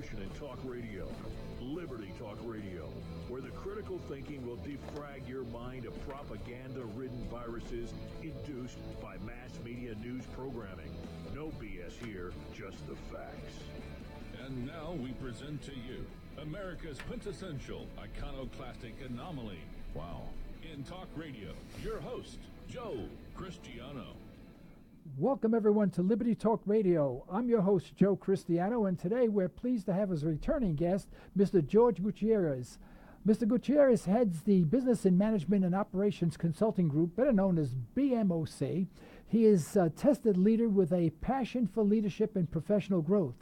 station in talk radio, Liberty Talk Radio, where the critical thinking will defrag your mind of propaganda-ridden viruses induced by mass media news programming. No BS here, just the facts. And now we present to you America's quintessential iconoclastic anomaly. Wow. In talk radio, your host, Joe Cristiano. Welcome, everyone, to Liberty Talk Radio. I'm your host, Joe Cristiano, and today we're pleased to have as a returning guest, Mr. Jorge Gutierrez. Mr. Gutierrez heads the Business and Management and Operations Consulting Group, better known as BMOC. He is a tested leader with a passion for leadership and professional growth.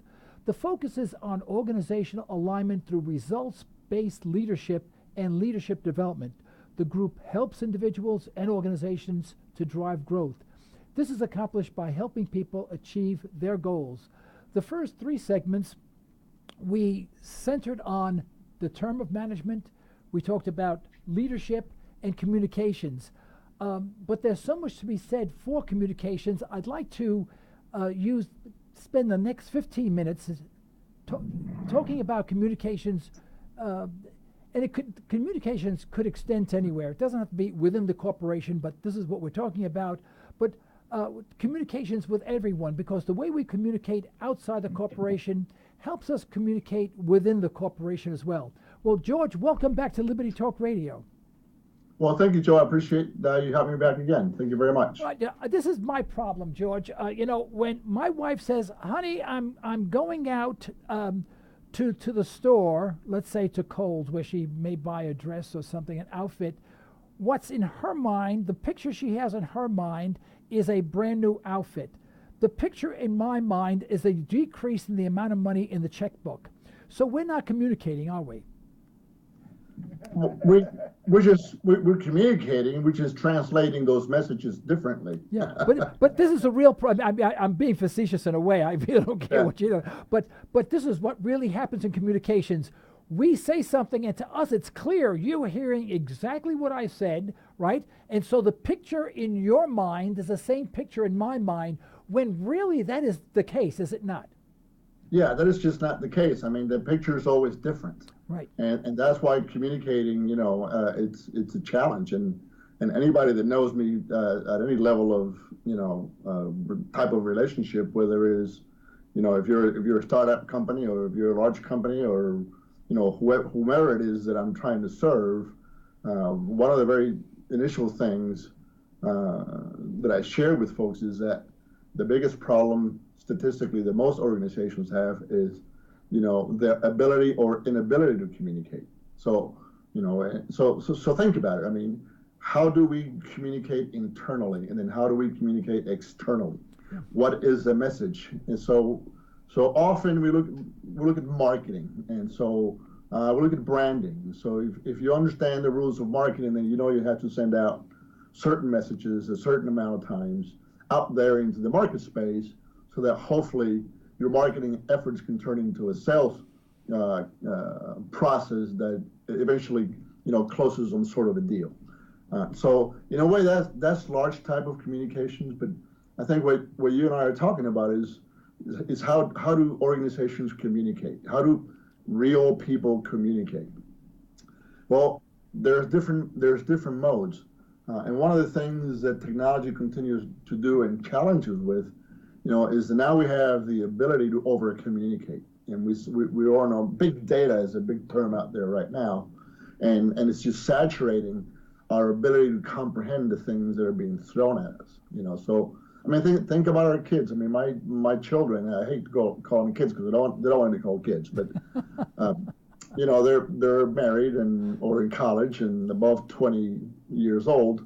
The focus is on organizational alignment through results-based leadership and leadership development. The group helps individuals and organizations to drive growth. This is accomplished by helping people achieve their goals. The first three segments, we centered on the term of management. We talked about leadership and communications. But there's so much to be said for communications. I'd like to spend the next 15 minutes talking about communications. Communications could extend to anywhere. It doesn't have to be within the corporation, but this is what we're talking about. But communications with everyone, because the way we communicate outside the corporation helps us communicate within the corporation as well. Well, George, welcome back to Liberty Talk Radio. Well, thank you, Joe. I appreciate you having me back again. Thank you very much. This is my problem, George. When my wife says, "Honey, I'm going out to the store," let's say to Kohl's, where she may buy a dress or something, an outfit. What's in her mind, the picture she has in her mind, is a brand new outfit. The picture in my mind is a decrease in the amount of money in the checkbook. So we're not communicating, are we? We're communicating. We're just translating those messages differently. Yeah, but this is a real problem. I'm being facetious in a way. I really don't care what you know. But this is what really happens in communications. We say something, and to us it's clear you're hearing exactly what I said, right? And so the picture in your mind is the same picture in my mind, when really that is the case, is it not? Yeah, that is just not the case. I mean, the picture is always different. Right. And that's why communicating, it's a challenge. And anybody that knows me at any level of, type of relationship, whether it is, if you're a startup company or if you're a large company or, whomever it is that I'm trying to serve, one of the very initial things that I share with folks is that the biggest problem statistically that most organizations have is, their ability or inability to communicate. So, so think about it. I mean, how do we communicate internally, and then how do we communicate externally? Yeah. What is the message? And so often we look at marketing, and so we look at branding. So if you understand the rules of marketing, then you have to send out certain messages a certain amount of times out there into the market space, so that hopefully your marketing efforts can turn into a sales process that eventually closes on sort of a deal. So in a way, that's large type of communications. But I think what you and I are talking about is how do organizations communicate? How do real people communicate? Well, there's different modes, and one of the things that technology continues to do and challenges with, is that now we have the ability to over communicate, and we all know big data is a big term out there right now, and it's just saturating our ability to comprehend the things that are being thrown at us. So I mean, think about our kids. I mean, my children. I hate to call them kids because they don't want to be called kids, but they're married or in college and above 20 years old,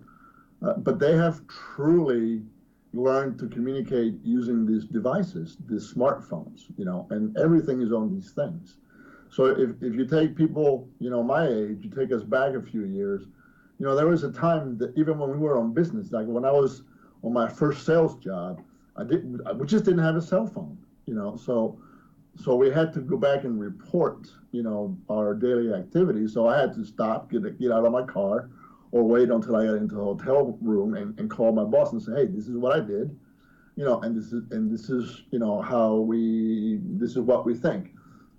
but they have truly learned to communicate using these devices, these smartphones. And everything is on these things. So if you take people, my age, you take us back a few years, there was a time that even when we were on business, like when I was on my first sales job, we just didn't have a cell phone, so we had to go back and report, our daily activities. So I had to stop, get out of my car, or wait until I got into the hotel room and call my boss and say, hey, this is what I did, and this is what we think.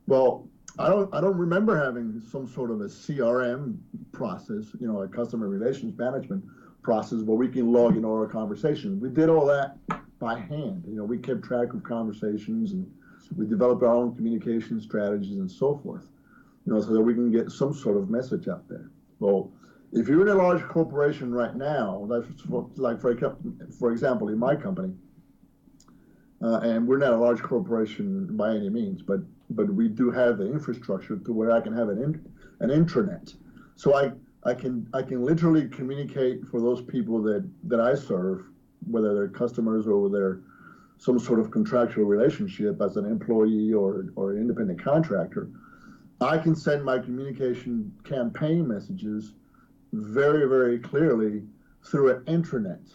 Well, I don't remember having some sort of a CRM process, a customer relations management process where we can log in all our conversations. We did all that by hand. We kept track of conversations, and we developed our own communication strategies and so forth, so that we can get some sort of message out there. Well, if you're in a large corporation right now, like for example, in my company, and we're not a large corporation by any means, but we do have the infrastructure to where I can have an intranet. So I can literally communicate for those people that I serve, whether they're customers or they're some sort of contractual relationship as an employee or an independent contractor. I can send my communication campaign messages very, very clearly through an intranet,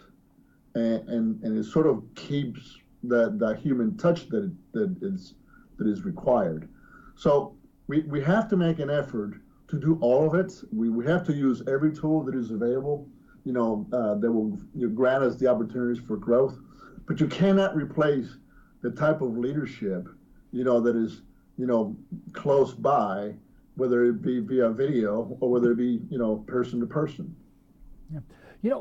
and it sort of keeps that human touch that is required. So we have to make an effort to do all of it. We have to use every tool that is available, that will grant us the opportunities for growth. But you cannot replace the type of leadership, that is, close by, whether it be via video or whether it be, person to person. Yeah.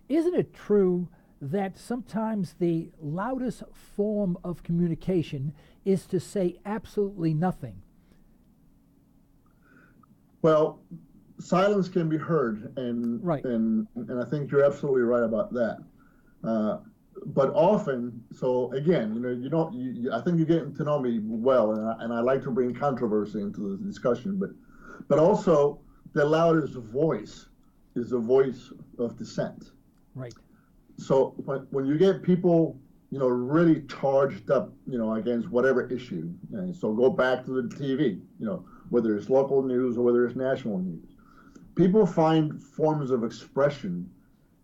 Isn't it true that sometimes the loudest form of communication is to say absolutely nothing? Well, silence can be heard, and right. and I think you're absolutely right about that. But often, so again, I think you're getting to know me well, and I like to bring controversy into the discussion, but also the loudest voice is the voice of dissent. Right. So when you get people, really charged up, against whatever issue, and so go back to the TV, whether it's local news or whether it's national news, people find forms of expression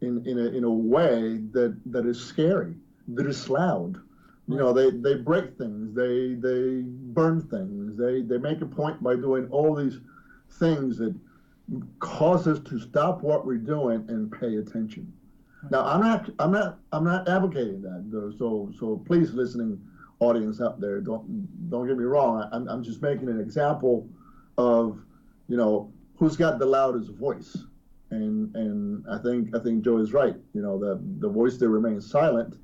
in a way that is scary, that is loud. They break things, they burn things, they make a point by doing all these things that cause us to stop what we're doing and pay attention. Now, I'm not advocating that, though, so please, listening audience out there, don't get me wrong. I'm just making an example of, who's got the loudest voice, and I think Joe is right. The voice that remains silent,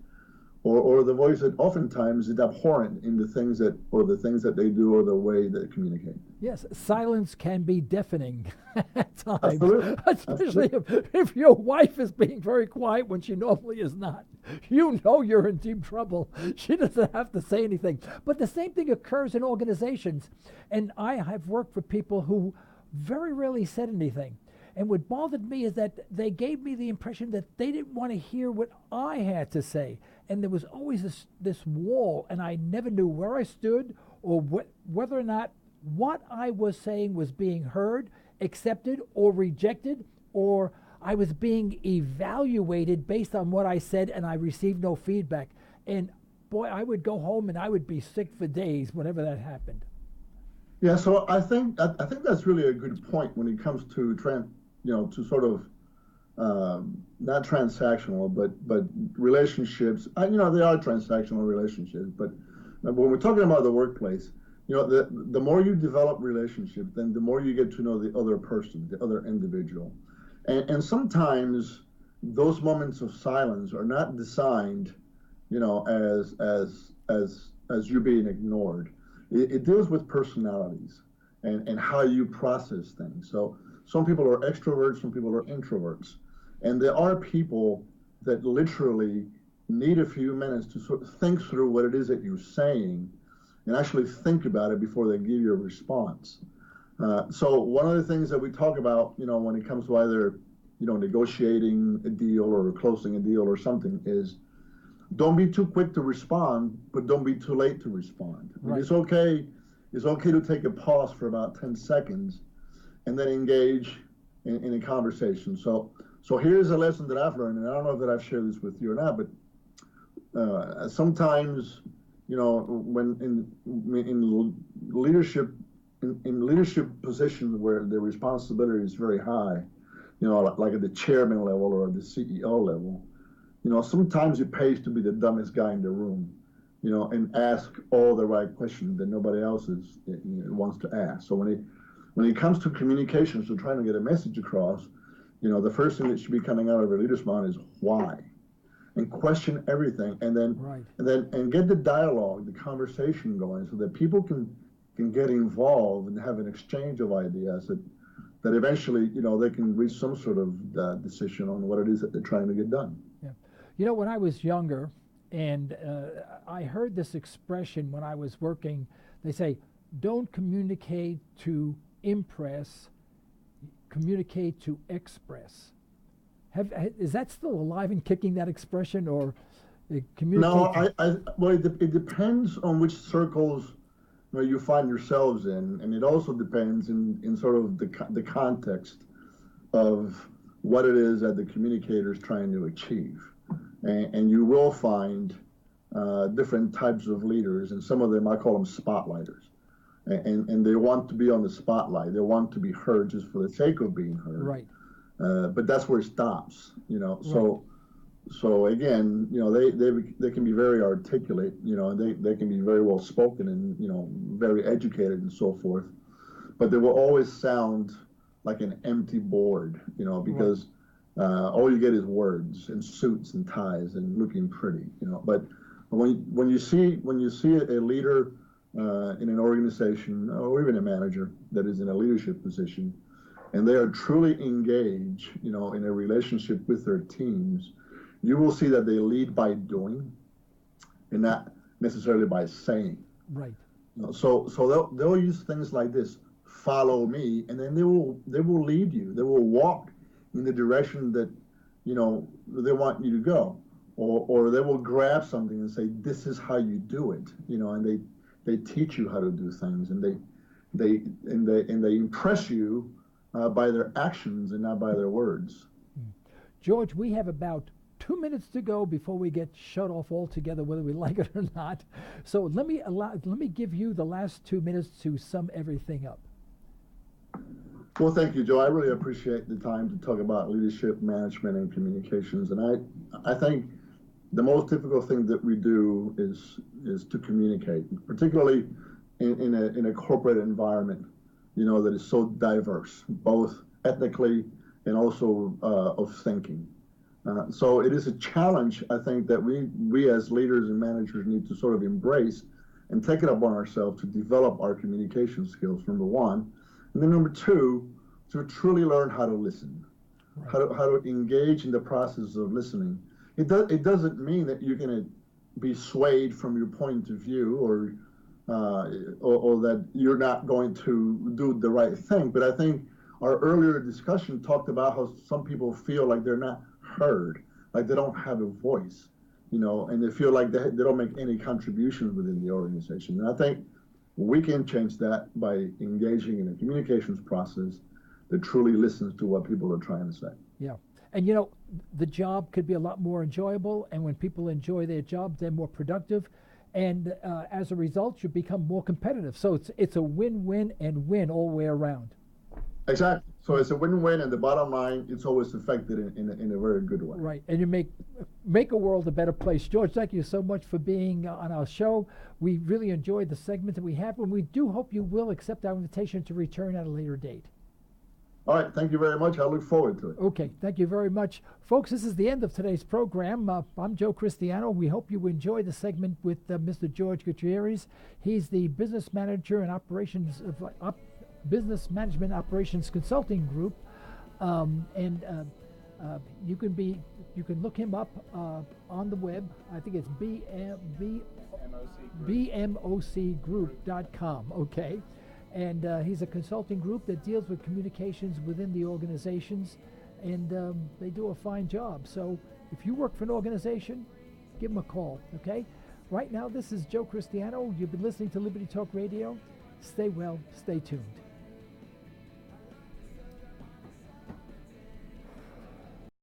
or the voice that oftentimes is abhorrent in the things that they do or the way they communicate. Yes, silence can be deafening at times. Absolutely. Especially if your wife is being very quiet when she normally is not. You're in deep trouble. She doesn't have to say anything. But the same thing occurs in organizations. And I have worked for people who very rarely said anything. And what bothered me is that they gave me the impression that they didn't want to hear what I had to say. And there was always this wall, and I never knew where I stood or whether or not what I was saying was being heard, accepted, or rejected, or I was being evaluated based on what I said and I received no feedback. And boy, I would go home and I would be sick for days whenever that happened. Yeah, so I think that's really a good point when it comes to to sort of not transactional, but relationships. They are transactional relationships, but when we're talking about the workplace, the more you develop relationships, then the more you get to know the other person, the other individual, and sometimes those moments of silence are not designed, as you being ignored. It deals with personalities and how you process things. So some people are extroverts, some people are introverts. And there are people that literally need a few minutes to sort of think through what it is that you're saying and actually think about it before they give you a response. So one of the things that we talk about, when it comes to either, negotiating a deal or closing a deal or something is don't be too quick to respond, but don't be too late to respond. Right. It's okay to take a pause for about 10 seconds and then engage in a conversation. So here's a lesson that I've learned, and I don't know that I've shared this with you or not, but sometimes, when in leadership positions where the responsibility is very high, like at the chairman level or the CEO level, sometimes it pays to be the dumbest guy in the room and ask all the right questions that nobody else wants to ask. So when it comes to communications, to trying to get a message across, the first thing that should be coming out of a leader's mind is why, and question everything, and then Right. and get the dialogue, the conversation going, so that people can get involved and have an exchange of ideas that eventually they can reach some sort of decision on what it is that they're trying to get done. Yeah. When I was younger, and I heard this expression when I was working, they say, don't communicate to impress, communicate to express. Is that still alive and kicking, that expression, or communicate? No, well, it depends on which circles you find yourselves in, and it also depends in sort of the context of what it is that the communicator is trying to achieve. And you will find different types of leaders, and some of them I call them spotlighters. And they want to be on the spotlight. They want to be heard just for the sake of being heard. Right. But that's where it stops. Right. So again, they can be very articulate. They can be very well spoken and very educated and so forth. But they will always sound like an empty board. Because. Right. All you get is words and suits and ties and looking pretty. But when you see a leader in an organization, or even a manager that is in a leadership position, and they are truly engaged, in a relationship with their teams, you will see that they lead by doing, and not necessarily by saying. Right. So they'll use things like this: follow me, and then they will lead you. They will walk in the direction that they want you to go, or they will grab something and say, this is how you do it, and they teach you how to do things, and they impress you by their actions and not by their words. George, we have about 2 minutes to go before we get shut off altogether, whether we like it or not. So let me give you the last 2 minutes to sum everything up. Well, thank you, Joe. I really appreciate the time to talk about leadership, management, and communications. And I think the most difficult thing that we do is to communicate, particularly in a corporate environment, that is so diverse, both ethnically and also of thinking. So it is a challenge, I think, that we as leaders and managers need to sort of embrace and take it upon ourselves to develop our communication skills, number one. And then number two, to truly learn how to listen, right. how to engage in the process of listening. It doesn't mean that you're going to be swayed from your point of view or that you're not going to do the right thing. But I think our earlier discussion talked about how some people feel like they're not heard, like they don't have a voice, and they feel like they don't make any contributions within the organization. And I think we can change that by engaging in a communications process that truly listens to what people are trying to say. Yeah. And the job could be a lot more enjoyable, and when people enjoy their job, they're more productive, and as a result, you become more competitive. So it's a win-win and win all the way around. Exactly. So it's a win-win, and the bottom line, it's always affected in a very good way. Right, and you make a world a better place. George, thank you so much for being on our show. We really enjoyed the segment that we have, and we do hope you will accept our invitation to return at a later date. All right, thank you very much. I look forward to it. Okay, thank you very much. Folks, this is the end of today's program. I'm Joe Cristiano. We hope you enjoyed the segment with Mr. Jorge Gutierrez. He's the business manager and operations of Business Management Operations Consulting Group, and you can look him up on the web. I think it's BMOCgroup.com. Okay, and he's a consulting group that deals with communications within the organizations, and they do a fine job. So if you work for an organization, give them a call. Okay. Right now, this is Joe Cristiano. You've been listening to Liberty Talk Radio. Stay well. Stay tuned.